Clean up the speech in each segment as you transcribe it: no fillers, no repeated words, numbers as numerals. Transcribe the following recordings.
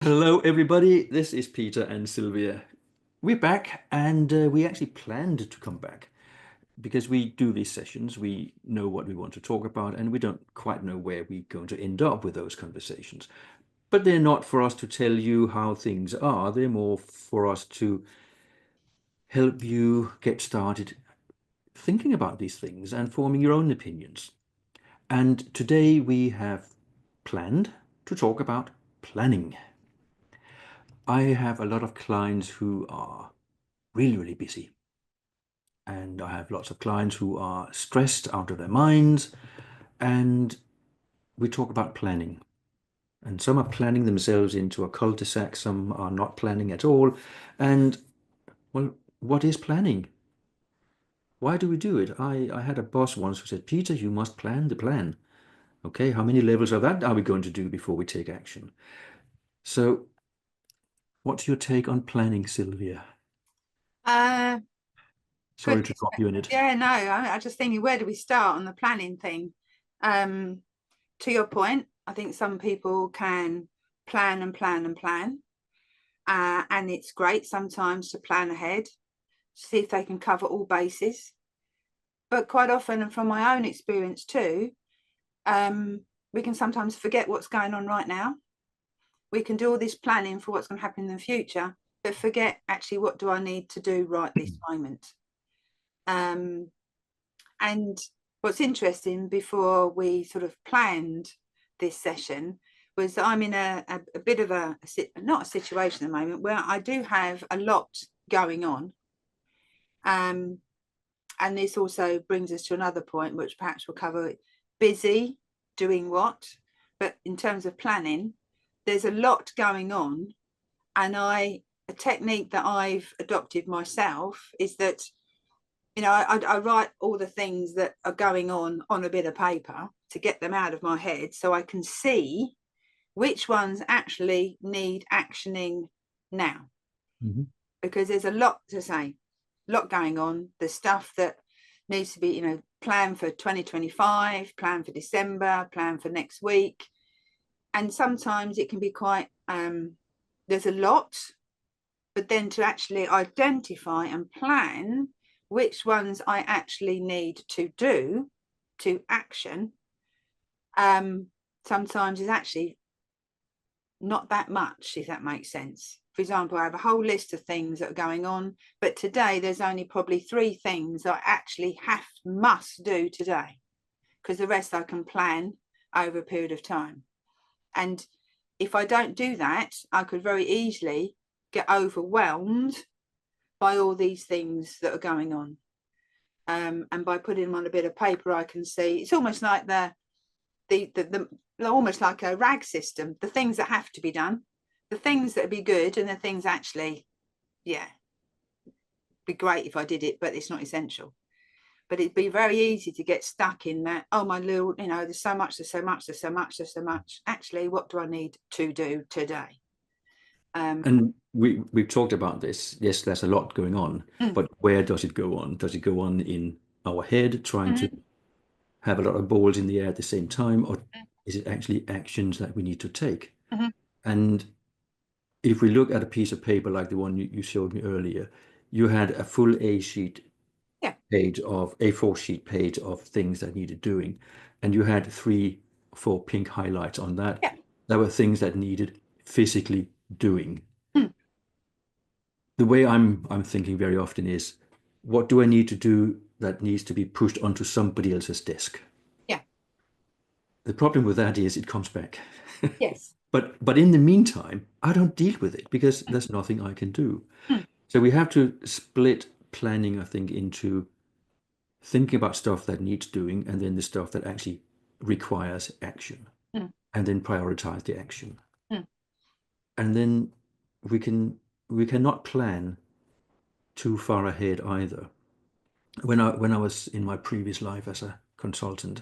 Hello, everybody. This is Peter and Sylvia. We're back, and we actually planned to come back because we do these sessions. We know what we want to talk about, and we don't quite know where we're going to end up with those conversations. But they're not for us to tell you how things are, they're more for us to help you get started thinking about these things and forming your own opinions. And today we have planned to talk about planning. I have a lot of clients who are really, really busy. And I have lots of clients who are stressed out of their minds. And we talk about planning. And some are planning themselves into a cul-de-sac, some are not planning at all. And, well, what is planning? Why do we do it? I had a boss once who said, Peter, you must plan the plan. Okay, how many levels of that are we going to do before we take action? So, what's your take on planning, Sylvia? Uh, Sorry to Goodness. drop you in it. Yeah, no, I just thinking, where do we start on the planning thing? Um, to your point, I think some people can plan and plan and plan. And it's great sometimes to plan ahead, see if they can cover all bases. But quite often, and from my own experience too, we can sometimes forget what's going on right now. We can do all this planning for what's going to happen in the future, but forget actually what do I need to do right this moment. Um, And what's interesting, before we sort of planned this session, was I'm in a bit of not a situation at the moment where I do have a lot going on. Um, and this also brings us to another point, which perhaps we'll cover: busy, doing what? But in terms of planning, there's a lot going on. And a technique that I've adopted myself is that I write all the things that are going on a bit of paper to get them out of my head so I can see which ones actually need actioning now. Mhm. Because there's a lot to say, a lot going on. The stuff that needs to be, plan for 2025, plan for December, plan for next week. And sometimes it can be quite, there's a lot, but then to actually identify and plan which ones I actually need to do to action, sometimes is actually not that much, if that makes sense. For example, I have a whole list of things that are going on, but today there's only probably 3 things I actually must do today, because the rest I can plan over a period of time. And if I don't do that, I could very easily get overwhelmed by all these things that are going on. And by putting them on a bit of paper, I can see it's almost like the almost like a rag system. The things that have to be done, the things that would be good, and the things actually, yeah, be great if I did it, but it's not essential. But it'd be very easy to get stuck in that. Oh, my little, there's so much, there's so much, there's so much, there's so much. Actually, what do I need to do today? And we've talked about this. Yes, there's a lot going on, Mm, but where does it go on? Does it go on in our head, trying to mm, have a lot of balls in the air at the same time, or is it actually actions that we need to take? mm, And if we look at a piece of paper like the one you showed me earlier, you had a full yeah, A4 sheet page of things that needed doing, and you had 3 4 pink highlights on that. yeah. There were things that needed physically doing. Mm, The way I'm thinking very often is, what do I need to do that needs to be pushed onto somebody else's desk? yeah, The problem with that is it comes back. yes. But in the meantime, I don't deal with it because there's nothing I can do. Mm, So we have to split planning, I think, into thinking about stuff that needs doing and then the stuff that actually requires action, mm, and then prioritize the action. mm, And then we can we cannot plan too far ahead either. When I was in my previous life as a consultant,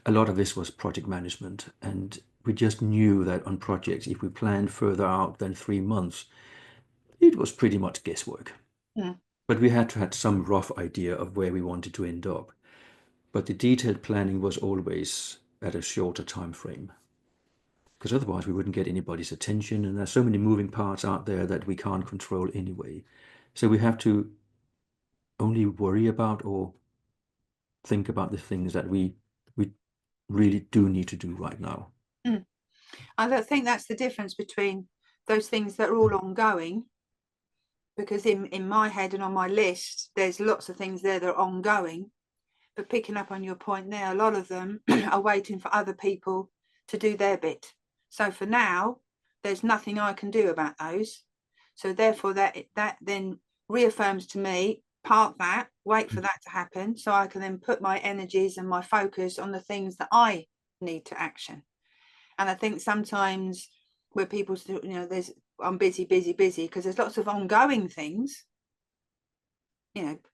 a lot of this was project management, and we just knew that on projects, if we planned further out than 3 months, it was pretty much guesswork. mm. But we had to have some rough idea of where we wanted to end up. But the detailed planning was always at a shorter time frame. because otherwise we wouldn't get anybody's attention. And there's so many moving parts out there that we can't control anyway. So we have to only worry about or think about the things that we really do need to do right now. Mm. I don't think that's the difference between those things that are all ongoing, because in my head and on my list, there's lots of things there that are ongoing. But picking up on your point there, a lot of them are waiting for other people to do their bit. So for now, there's nothing I can do about those. So therefore, that then reaffirms to me, park that, wait for that to happen, so I can then put my energies and my focus on the things that I need to action. And I think sometimes where people, there's, I'm busy, busy, busy, because there's lots of ongoing things.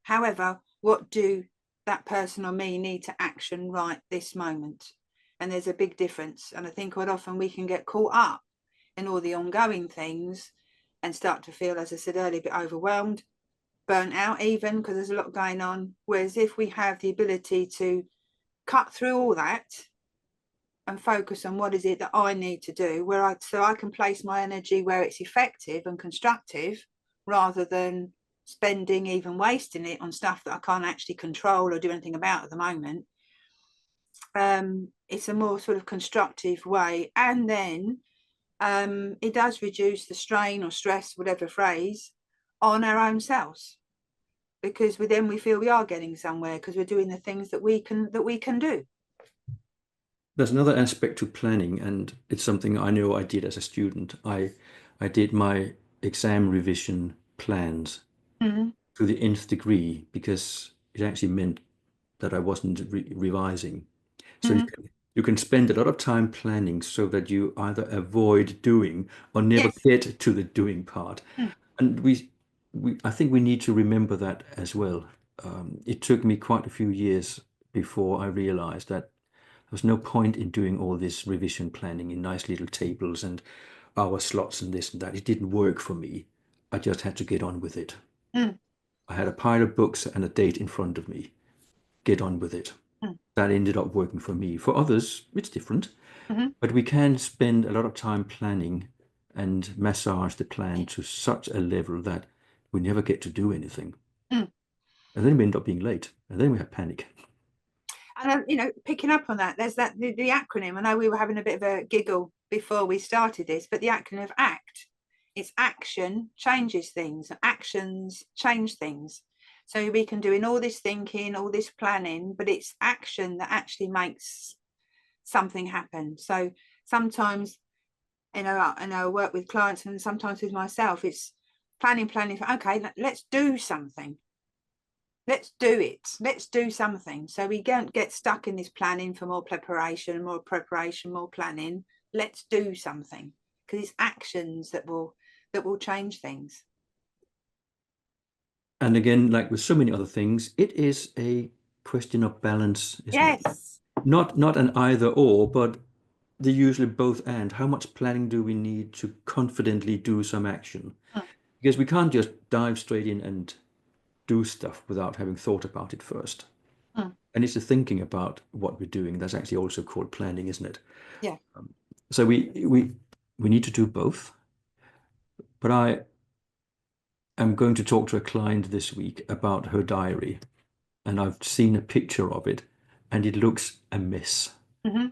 However, what do that person or me need to action right this moment? And there's a big difference. And I think quite often we can get caught up in all the ongoing things and start to feel, as I said earlier, a bit overwhelmed, burnt out even, because there's a lot going on. Whereas if we have the ability to cut through all that and focus on what is it that I need to do, so I can place my energy where it's effective and constructive, rather than spending, even wasting it on stuff that I can't actually control or do anything about at the moment. It's a more sort of constructive way. And then it does reduce the strain or stress, whatever phrase, on our own selves, because we feel we are getting somewhere because we're doing the things that we can do. There's another aspect to planning, and it's something I know I did as a student. I did my exam revision plans Mm-hmm. to the nth degree because it actually meant that I wasn't revising. So Mm-hmm. you can spend a lot of time planning so that you either avoid doing or never Yes. get to the doing part. Mm. And I think we need to remember that as well. It took me quite a few years before I realized that there was no point in doing all this revision planning in nice little tables and hour slots and this and that. It didn't work for me. I just had to get on with it. Mm. I had a pile of books and a date in front of me. Get on with it. Mm. That ended up working for me. For others, it's different, Mm-hmm. but we can spend a lot of time planning and massage the plan to such a level that we never get to do anything. Mm. And then we end up being late, and then we have panic. And picking up on that, there's the acronym. I know we were having a bit of a giggle before we started this, but the acronym of ACT. It's action changes things. Actions change things. So we can do in all this thinking, all this planning, but it's action that actually makes something happen. So sometimes, I work with clients, and sometimes with myself, it's planning. Okay, let's do something. Let's do it. Let's do something. So we don't get stuck in this planning for more preparation, more planning. Let's do something, because it's actions that will change things. And again, like with so many other things, it is a question of balance, isn't it? Yes. Not an either or, but they're usually both and. How much planning do we need to confidently do some action? Mm. Because we can't just dive straight in and do stuff without having thought about it first. Mm. And it's the thinking about what we're doing that's actually also called planning, isn't it? Yeah. So we need to do both. But I am going to talk to a client this week about her diary, and I've seen a picture of it, and it looks a mess. Mm-hmm.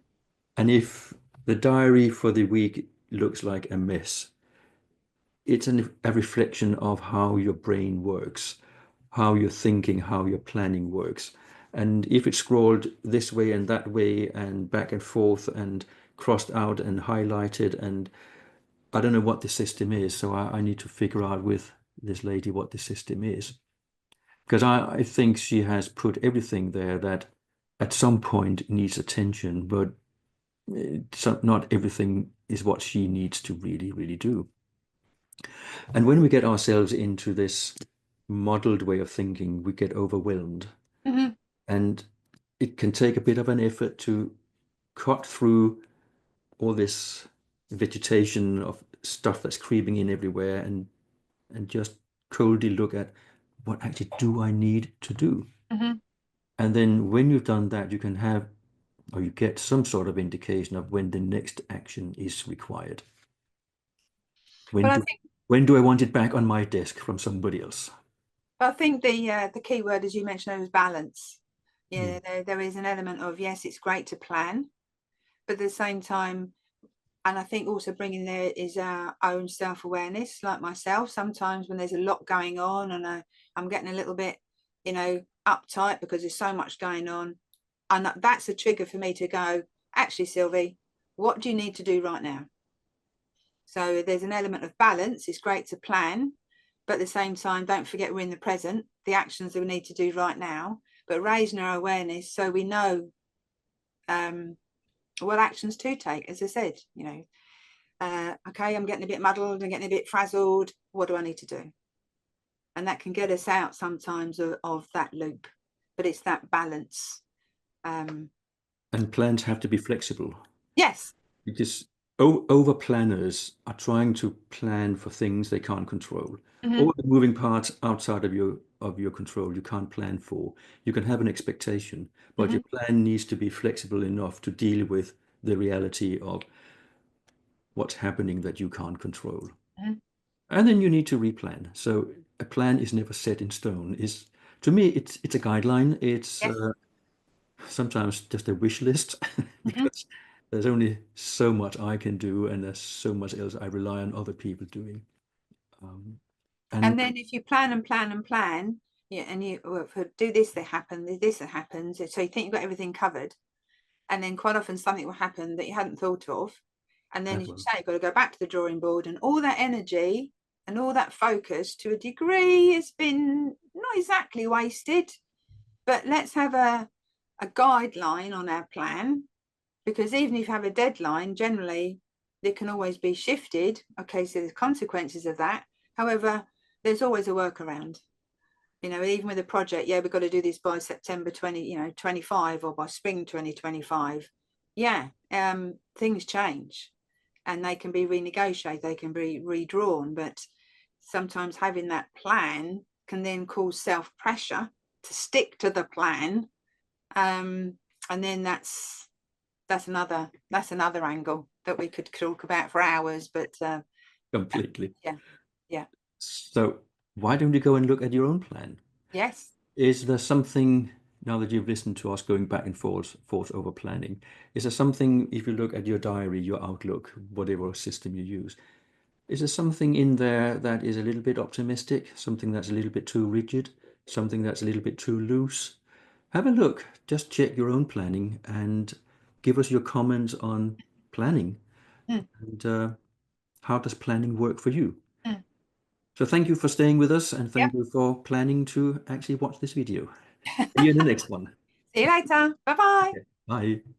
And if the diary for the week looks like a mess, it's a reflection of how your brain works, how your thinking, how your planning works. And if it's scrolled this way and that way and back and forth and crossed out and highlighted, and I don't know what the system is, so I need to figure out with this lady what the system is. Because I think she has put everything there that at some point needs attention, but not everything is what she needs to really, really do. And when we get ourselves into this modeled way of thinking, we get overwhelmed. Mm-hmm. And it can take a bit of an effort to cut through all this vegetation of stuff that's creeping in everywhere and just coldly look at what actually do I need to do. Mm-hmm. And then when you've done that, you can have or you get some sort of indication of when the next action is required. When Well, I do think when do I want it back on my desk from somebody else? the key word, as you mentioned, was balance. Mm. Yeah, there is an element of, yes, it's great to plan, but at the same time, and I think also bringing there is our own self-awareness. Like myself, sometimes when there's a lot going on and I'm getting a little bit, uptight because there's so much going on, and that's a trigger for me to go, actually, Sylvie, what do you need to do right now? So there's an element of balance. It's great to plan, but at the same time, don't forget we're in the present, the actions that we need to do right now, but raising our awareness so we know what actions to take. As I said, okay, I'm getting a bit muddled and getting a bit frazzled. What do I need to do? And that can get us out sometimes of that loop, but it's that balance. Um, And plans have to be flexible yes. because over planners are trying to plan for things they can't control. Mm-hmm. All the moving parts outside of your control you can't plan for. You can have an expectation, but Mm-hmm. your plan needs to be flexible enough to deal with the reality of what's happening that you can't control. Mm-hmm. And then you need to replan. So a plan is never set in stone. Is to me, it's a guideline. It's Yes. sometimes just a wish list Mm-hmm. because there's only so much I can do, and there's so much else I rely on other people doing. Um, and And then if you plan and plan and plan, yeah, and you do this, that happens, this that happens. So you think you've got everything covered, and then quite often something will happen that you hadn't thought of, and then that as you will say, you've got to go back to the drawing board, and all that energy and all that focus to a degree has been not exactly wasted, but let's have a guideline on our plan, because even if you have a deadline, generally it can always be shifted. Okay, so there's consequences of that. However, there's always a workaround. Even with a project, yeah, we've got to do this by September 25, or by spring 2025. Yeah, things change and they can be renegotiated, they can be redrawn, but sometimes having that plan can then cause self pressure to stick to the plan. And then that's another angle that we could talk about for hours, but completely. yeah, yeah, So why don't you go and look at your own plan? yes. Is there something, now that you've listened to us going back and forth over planning, is there something, if you look at your diary, your Outlook, whatever system you use, is there something in there that is a little bit optimistic, something that's a little bit too rigid, something that's a little bit too loose? Have a look, just check your own planning and give us your comments on planning Mm, and how does planning work for you? mm. So thank you for staying with us and Yep. thank you for planning to actually watch this video. See you in the next one. See you later. Bye bye. Okay. Bye.